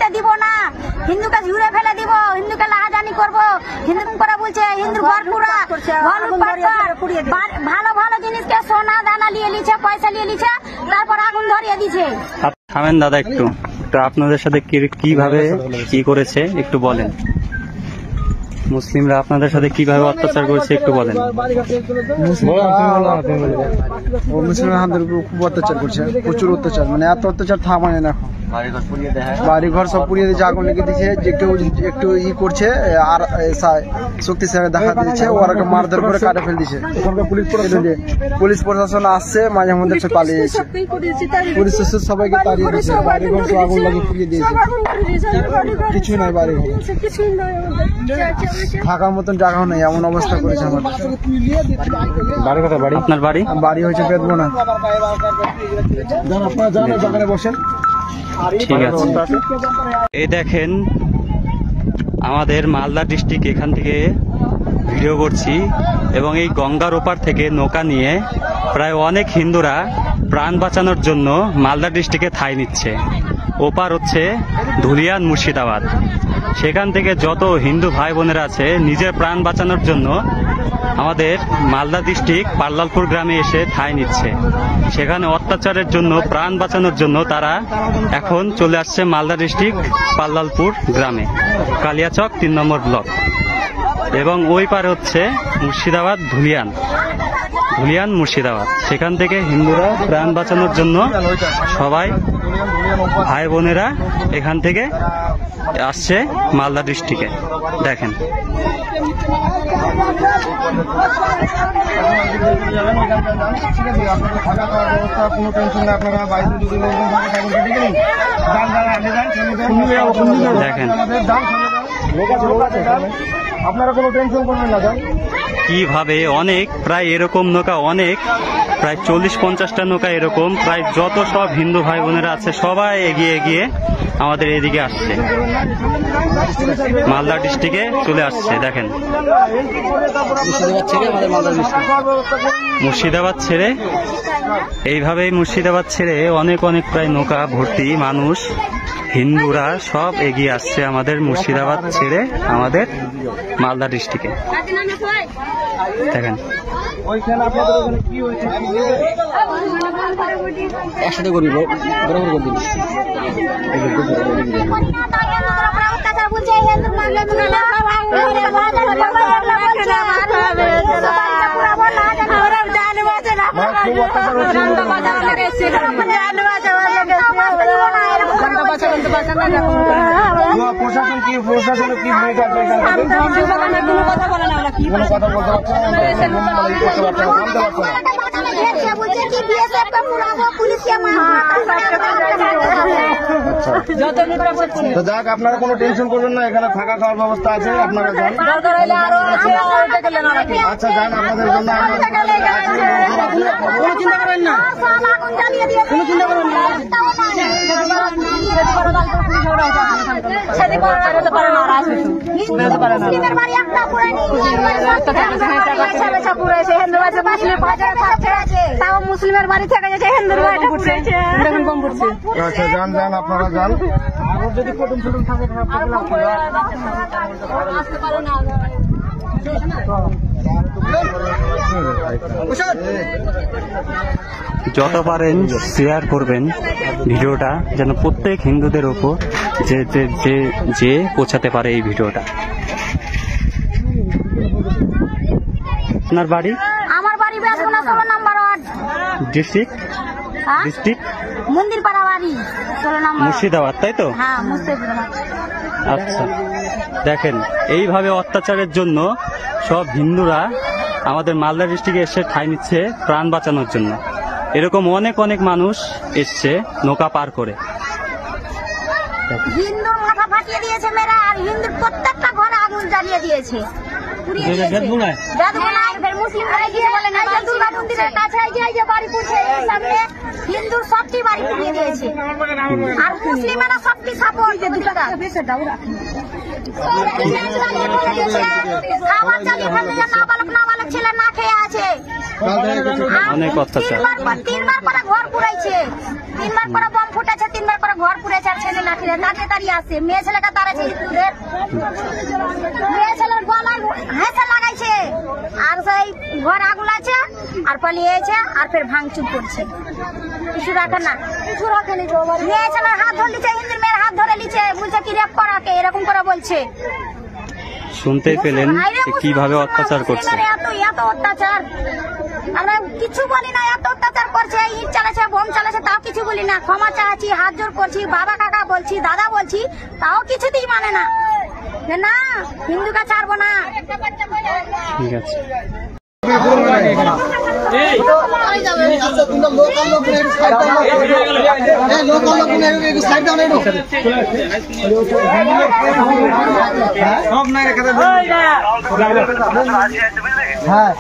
ঢুকতে দিব না, হিন্দুকে ঝুড়ে ফেলে দিব, হিন্দুকে লাহাজানি করবো, হিন্দু করে বলছে, হিন্দুর ঘর পুরা ভালো ভালো জিনিসকে সোনা দানা নিয়ে নিচ্ছে, পয়সা নিয়ে নিচ্ছে, তারপর আগুন ধরিয়ে দিচ্ছে। থামেন দাদা, একটু আপনাদের সাথে কিভাবে কি করেছে একটু বলেন। মুসলিমরা আপনাদের সাথে কিভাবে অত্যাচার করেছে একটু বলেন। মুসলিমরা আমাদের উপর খুব অত্যাচার করছে, প্রচুর অত্যাচার, মানে এত অত্যাচার থামায় না। বাড়ি ঘর সব পুড়িয়ে দিচ্ছে, আগুন লেগে দিচ্ছে। যে কেউ একটু করছে আর শক্তিশালী দেখা দিচ্ছে, ওরা মারধর করে কাটে ফেল দিচ্ছে। পুলিশ প্রশাসন আসছে, মাঝে মধ্যে পালিয়ে যাচ্ছে, পুলিশ সবাইকে তাড়িয়ে দিচ্ছে, বাড়ি ঘর সব আগুন লাগিয়ে পুড়িয়ে দিয়েছে, কিছুই নাই বাড়ি ঘর, থাকার মতন জায়গাও নেই, এমন অবস্থা করেছে আমাদের। আপনার বাড়ি? বাড়ি হচ্ছে বেদবোনা। আপনারা জানেন, দোকানে বসেন। ঠিক আছে। এই দেখেন আমাদের মালদা ডিস্ট্রিক্ট, এখান থেকে ভিডিও করছি এবং এই গঙ্গার ওপার থেকে নৌকা নিয়ে প্রায় অনেক হিন্দুরা প্রাণ বাঁচানোর জন্য মালদা ডিস্ট্রিক্টে ঠাঁই নিচ্ছে। ওপার হচ্ছে ধুলিয়ান মুর্শিদাবাদ। সেখান থেকে যত হিন্দু ভাই বোনেরা আছে নিজের প্রাণ বাঁচানোর জন্য আমাদের মালদা ডিস্ট্রিক্ট পাল্লালপুর গ্রামে এসে ঠাঁই নিচ্ছে। সেখানে অত্যাচারের জন্য প্রাণ বাঁচানোর জন্য তারা এখন চলে আসছে মালদা ডিস্ট্রিক্ট পাল্লালপুর গ্রামে, কালিয়াচক 3 নম্বর ব্লক। এবং ওই পারে হচ্ছে মুর্শিদাবাদ, ধুলিয়ান মুর্শিদাবাদ। সেখান থেকে হিন্দুরা প্রাণ বাঁচানোর জন্য সবাই ভাই বোনেরা এখান থেকে আসছে মালদা ডিস্ট্রিক্টে। দেখেন দেখেন আপনারা কোনো টেনশন করবেন না। কিভাবে অনেক প্রায় এরকম নৌকা, অনেক প্রায় 40-50টা নৌকা এরকম প্রায় যত সব হিন্দু ভাই বোনেরা আছে সবাই এগিয়ে এগিয়ে আমাদের এদিকে আসছে, মালদা ডিস্ট্রিক্টে চলে আসছে। দেখেন মুর্শিদাবাদ ছেড়ে এইভাবেই মুর্শিদাবাদ ছেড়ে অনেক অনেক প্রায় নৌকা ভর্তি মানুষ হিন্দুরা সব এগিয়ে আসছে আমাদের মুর্শিদাবাদ ছেড়ে আমাদের মালদা ডিস্ট্রিক্টে। দেখেন একসাথে করবি, বরাবর করবি। প্রশাসন কি ভূমিকা আছে? কোনো কথা বলে না, কোনো কথা বলতে পারছে না। যাক, আপনারা কোনো টেনশন করবেন না, এখানে থাকা খাওয়ার ব্যবস্থা আছে, আপনারা যান। আচ্ছা যান, আপনাদের জন্য কোনো চিন্তা করেন না, কোনো চিন্তা করেন না। মুসলিমের বাড়ি থেকে যাচ্ছে হিন্দুর বাড়ি কম পড়ছে। আচ্ছা যান যান, আপনারা যান। যদি কুটুম টুটুম থাকে যত পারেন শেয়ার করবেন ভিডিওটা, যেন প্রত্যেক হিন্দুদের ওপর যে পৌঁছাতে পারে এই ভিডিওটা। আপনার বাড়ি? আমার বাড়ি বেদবোনা 16 নম্বর ওয়ার্ড, ডিস্ট্রিক্ট মন্দিরপাড়া বাড়ি, 16 নম্বর মুর্শিদাবাদ, তাই তো? হ্যাঁ, মুর্শিদাবাদ। আচ্ছা দেখেন এইভাবে অত্যাচারের জন্য সব হিন্দুরা আমাদের মালদা ডিস্ট্রিক্টে এসে ঠাঁই নিচ্ছে প্রাণ বাঁচানোর জন্য। এরকম অনেক অনেক মানুষ এসছে নৌকা পার করে। হিন্দুর মাথা ফাটিয়ে দিয়েছে মেয়েরা, আর হিন্দুর প্রত্যেকটা ঘরে আগুন জ্বালিয়ে দিয়েছে। হিন্দুর সবটি বাড়ি পুড়িয়ে দিয়েছে, আর মুসলিমেরা সবটি সাপোর্ট খাবার চালিয়ে নাবালক ছেলে না খেয়ে আছে। অনেক অত্যাচার। তিনবার করে ঘর পুড়াইছে, তিনবার করে বম ফুটাছে, তিনবার করে ঘর পুড়েছে। আর ছেলে লাঠিরে তাকে তাড়িয়ে আসে, মেয়ে ছেলেটা তাড়াছে স্কুলের, মেয়ে ছেলের গলায় হেঁচে লাগাইছে। আর সেই ঘর আগুন আছে আর পালিয়েছে, আর ফের ভাঙচুর করছে। কিছু রাখে না, কিছু রাখেনি। মেয়ে ছেলের হাত ধরে লিছে, হিন্দুর মেয়ের হাত ধরে লিছে, বলছে কি রেপ করাকে, এরকম করে বলছে। শুনতেই পেলেন যে কিভাবে অত্যাচার করছে। এত এত অত্যাচার, আমরা কিছু বলি না। এত অত্যাচার করছে, ইট চালাচ্ছে, বোম চালাচ্ছে, তাও কিছু বলি না। ক্ষমা চাচ্ছি, হাত জোর করছি, বাবা কাকা বলছি, দাদা বলছি, তাও কিছুতেই মানে না। যে না, হিন্দুকে ছাড়বো না। ঠিক আছে। হ্যাঁ